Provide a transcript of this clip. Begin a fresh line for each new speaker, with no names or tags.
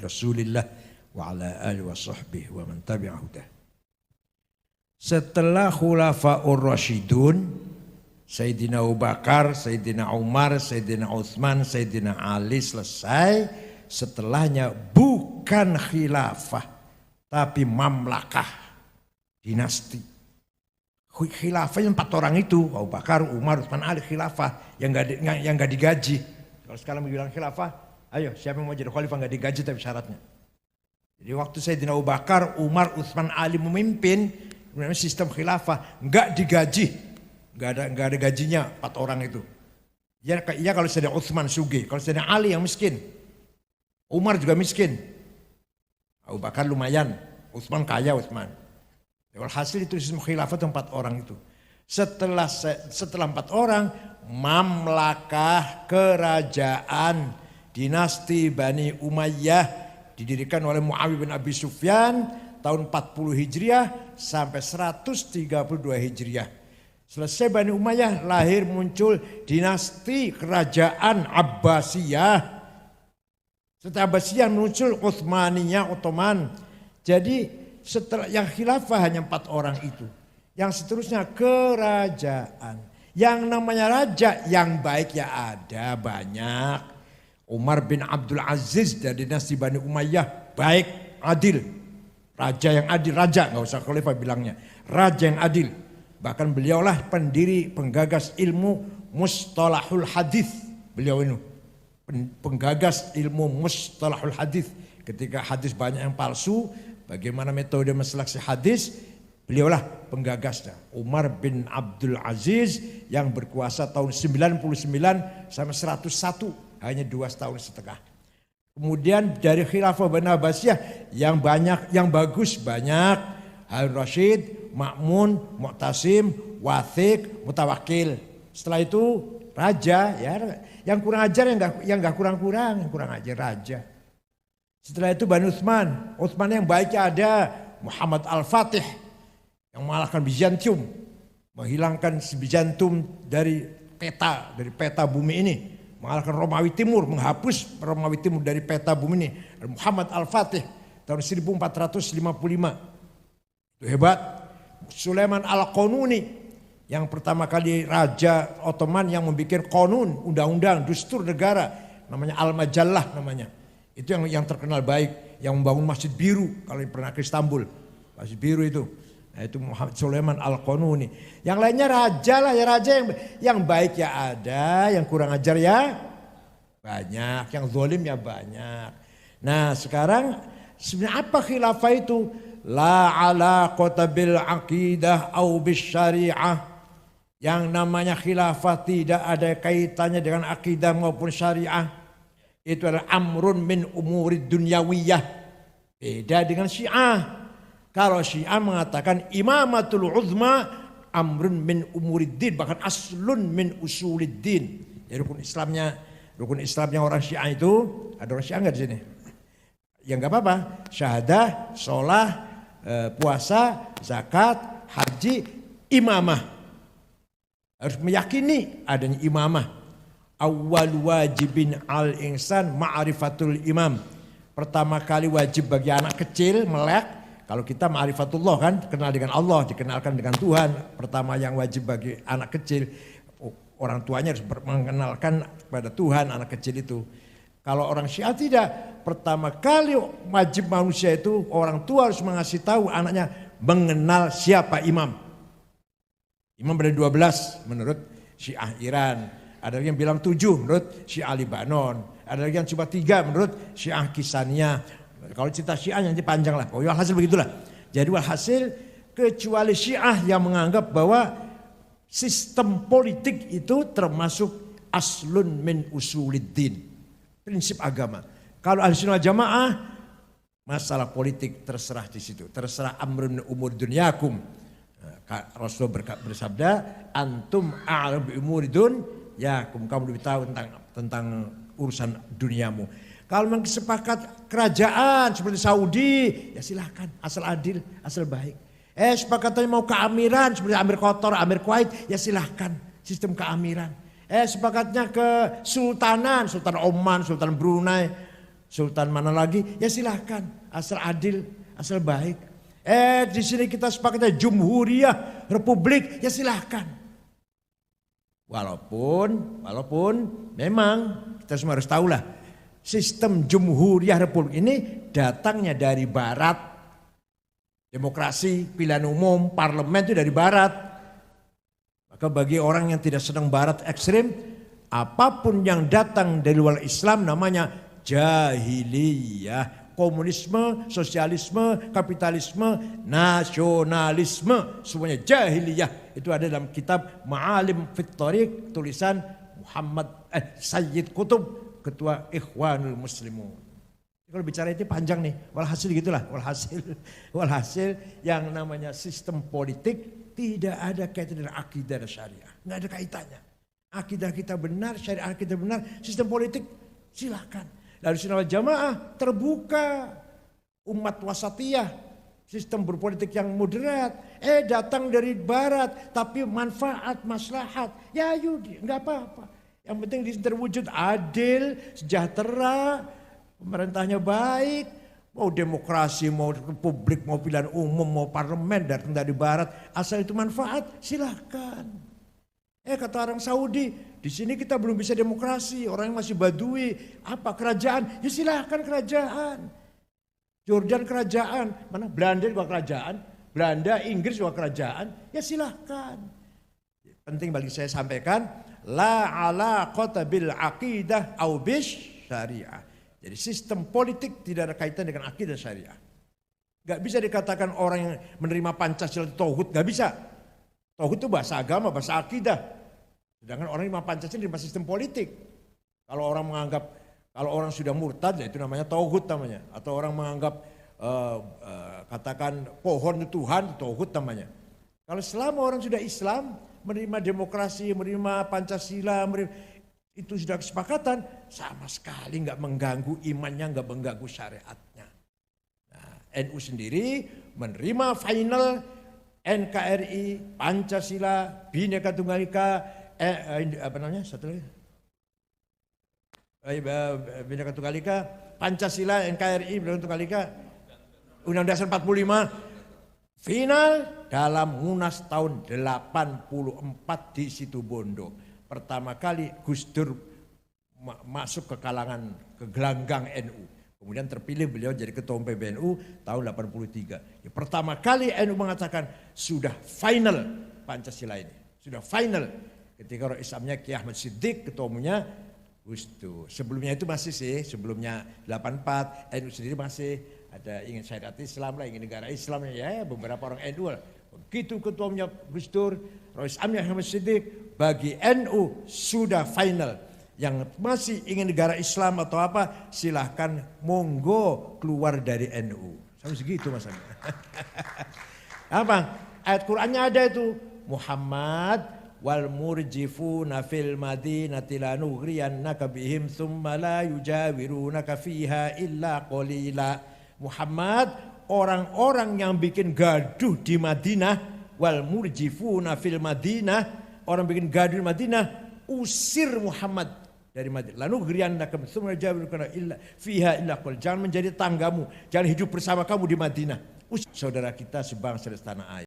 Rasulillah wa ala alihi wa sahbihi wa man tabi'a hudah. Setelah Khulafaur Rasyidun, Sayyidina Abu Bakar, Sayyidina Umar, Sayyidina Utsman, Sayyidina Ali selesai, setelahnya bukan khilafah tapi mamlakah, dinasti. Khilafahnya 4 orang itu, Abu Bakar, Umar, Utsman, Ali, khilafah yang enggak digaji. Kalau sekarang bilang khilafah, ayo siapa yang mau jadi khalifah enggak digaji tapi syaratnya. Jadi waktu Sayyidina Abu Bakar, Umar, Utsman, Ali memimpin, sistem khilafah enggak digaji. Enggak ada gajinya 4 orang itu. Ya kalau Sayyidina Utsman sugih, kalau Sayyidina Ali yang miskin. Umar juga miskin. Abu Bakar lumayan, Utsman kaya Utsman. Hasil itu sistem khilafah itu 4 orang itu. Setelah 4 orang, mamlakah kerajaan dinasti Bani Umayyah didirikan oleh Muawiyah bin Abi Sufyan tahun 40 Hijriah sampai 132 Hijriah. Selesai Bani Umayyah, lahir muncul dinasti kerajaan Abbasiyah. Setelah Abbasiyah muncul Utsmaniyah, Ottoman. Jadi setelah yang khilafah hanya 4 orang itu. Yang seterusnya kerajaan. Yang namanya raja yang baik ya ada banyak. Umar bin Abdul Aziz dari dinasti Bani Umayyah baik, adil. Raja yang adil, raja nggak usah khalifah bilangnya. Raja yang adil. Bahkan beliaulah pendiri penggagas ilmu mustalahul hadis. Beliau ini penggagas ilmu mustalahul hadis. Ketika hadis banyak yang palsu, bagaimana metode menseleksi hadis, beliaulah penggagasnya. Umar bin Abdul Aziz yang berkuasa tahun 99 sampai 101, hanya 2,5 tahun. Kemudian dari khilafah Bani Abbasiyah yang banyak, yang bagus banyak. Harun Rashid, Ma'mun, Mu'tasim, Wathiq, Mutawakil. Setelah itu raja, ya yang kurang ajar yang enggak kurang-kurang, yang kurang ajar raja. Setelah itu Bani Utsman, Utsman yang baiknya ada Muhammad Al-Fatih yang mengalahkan Bizantium, menghilangkan Bizantium dari peta bumi ini, mengalahkan Romawi Timur, menghapus Romawi Timur dari peta bumi ini. Muhammad Al-Fatih tahun 1455. Itu hebat. Sulaiman Al-Qanuni yang pertama kali raja Ottoman yang membuat konun, undang-undang, dustur negara, namanya Al-Majallah namanya. Itu yang terkenal baik, yang membangun Masjid Biru kalau yang pernah ke Istanbul. Masjid Biru itu. Nah, itu Muhammad Sulaiman Al-Qanuni. Yang lainnya raja lah, ya raja yang baik ya ada, yang kurang ajar ya banyak, yang zalim ya banyak. Nah, sekarang sebenarnya apa khilafah itu? La alaqata bil aqidah au bis syariah. Yang namanya khilafah tidak ada kaitannya dengan akidah maupun syariah. Itu adalah amrun min umurid dunyawiyah. Beda dengan Syiah. Kalau Syiah mengatakan imamatul uzma amrun min umuriddin, bahkan aslun min usuliddin. Jadi rukun Islamnya orang Syiah itu, ada orang Syiah enggak di sini? Ya enggak apa-apa. Syahadah, sholat, puasa, zakat, haji, imamah. Harus meyakini adanya imamah. Awal wajibin al-insan ma'rifatul imam. Pertama kali wajib bagi anak kecil melek. Kalau kita ma'rifatullah kan, kenal dengan Allah, dikenalkan dengan Tuhan. Pertama yang wajib bagi anak kecil, orang tuanya harus mengenalkan kepada Tuhan anak kecil itu. Kalau orang Syiah tidak, pertama kali wajib manusia itu orang tua harus mengasih tahu anaknya mengenal siapa imam. Imam ada 12 menurut Syiah Iran. Ada yang bilang 7 menurut Syiah Libanon. Ada yang cuma 3 menurut Syiah Kisaniyah. Kalau cerita Syiah nanti panjang lah. Oh, hasil begitulah. Jadi hasil kecuali Syiah yang menganggap bahwa sistem politik itu termasuk aslun min usuliddin. Prinsip agama. Kalau Ahlussunnah Jamaah masalah politik terserah di situ. Terserah amrun umur dunyakum. Rasul bersabda, antum a'lam bi umuri ya, kamu lebih tahu tentang urusan duniamu. Kalau memang sepakat kerajaan seperti Saudi, ya silakan, asal adil, asal baik. Sepakatnya mau keamiran seperti Amir Qatar, Amir Kuwait, ya silakan, sistem keamiran. Sepakatnya ke Sultan Oman, Sultan Brunei, sultan mana lagi, ya silahkan, asal adil, asal baik. Di sini kita sepakatnya Jumhuriyah, Republik, ya silahkan. Walaupun memang kita semua harus tahulah, sistem Jumhuriyah Republik ini datangnya dari Barat. Demokrasi, pilihan umum, parlemen itu dari Barat. Maka bagi orang yang tidak senang Barat ekstrim, apapun yang datang dari luar Islam namanya jahiliyah. Komunisme, sosialisme, kapitalisme, nasionalisme, semuanya jahiliyah. Itu ada dalam kitab Ma'alim fit Thariq, tulisan Sayyid Qutb, ketua Ikhwanul Muslimun. Kalau bicara itu panjang nih, walhasil gitulah, walhasil yang namanya sistem politik tidak ada kaitan dengan akidah dan syariah, nggak ada kaitannya. Akidah kita benar, syariah kita benar, sistem politik silakan. Lalu Sunnah wal Jamaah terbuka, umat wasatiyah, sistem berpolitik yang moderat. Datang dari Barat, tapi manfaat, maslahat, ya yudi, nggak apa-apa. Yang penting di sini terwujud adil, sejahtera, pemerintahnya baik, mau demokrasi, mau republik, mau pilihan umum, mau parlemen datang dari Barat, asal itu manfaat, silahkan. Kata orang Saudi, di sini kita belum bisa demokrasi, orang yang masih badui, apa kerajaan? Ya silahkan kerajaan. Jordan kerajaan, mana Belanda juga kerajaan, Belanda, Inggris juga kerajaan, ya silahkan. Penting bagi saya sampaikan, la alaqata bil aqidah au bish syariah. Jadi sistem politik tidak ada kaitan dengan akidah syariah. Gak bisa dikatakan orang yang menerima Pancasila itu tauhid, gak bisa. Tauhid itu bahasa agama, bahasa akidah. Sedangkan orang yang menerima Pancasila menerima sistem politik. Kalau orang sudah murtad, ya itu namanya tauhid namanya. Atau orang menganggap katakan pohon itu Tuhan, tauhid namanya. Kalau selama orang sudah Islam, menerima demokrasi, menerima Pancasila, itu sudah kesepakatan, sama sekali nggak mengganggu imannya, nggak mengganggu syariatnya. Nah, NU sendiri menerima final NKRI, Pancasila, Bhinneka Tunggal Ika, Bhinneka Tunggal Ika, Pancasila, NKRI, Bhinneka Tunggal Ika, Undang-Undang Dasar 45, final dalam Munas tahun 84 di Situbondo. Pertama kali Gus Dur masuk ke gelanggang NU. Kemudian terpilih beliau jadi ketua umum PBNU tahun 83. Ya, pertama kali NU mengatakan sudah final Pancasila ini. Sudah final. Ketika orang Islamnya Kiai Ahmad Siddiq, ketua umumnya Gus Dur. Sebelumnya itu masih sebelumnya 84 NU sendiri masih ada ingin syariat Islam lah, ingin negara Islam ya beberapa orang NU lah. Begitu ketua umumnya Gus Dur, Rois Amir Ahmad Siddiq, bagi NU sudah final. Yang masih ingin negara Islam atau apa, silahkan monggo keluar dari NU. Sampai segitu Mas. Apa? Ayat Qur'annya ada itu. Muhammad wal murjifuna fil madinati la nughriyannaka bihim thumma la yujawirunaka fiha illa qalila. Muhammad, orang-orang yang bikin gaduh di Madinah, wal murjifuna fil Madinah, orang bikin gaduh di Madinah, usir Muhammad dari Madinah. Lalu geriannaka tsumma jabirukana illa fiha illa qul. Jangan menjadi tanggamu, jangan hidup bersama kamu di Madinah. Saudara kita sebangsa dan setanah air.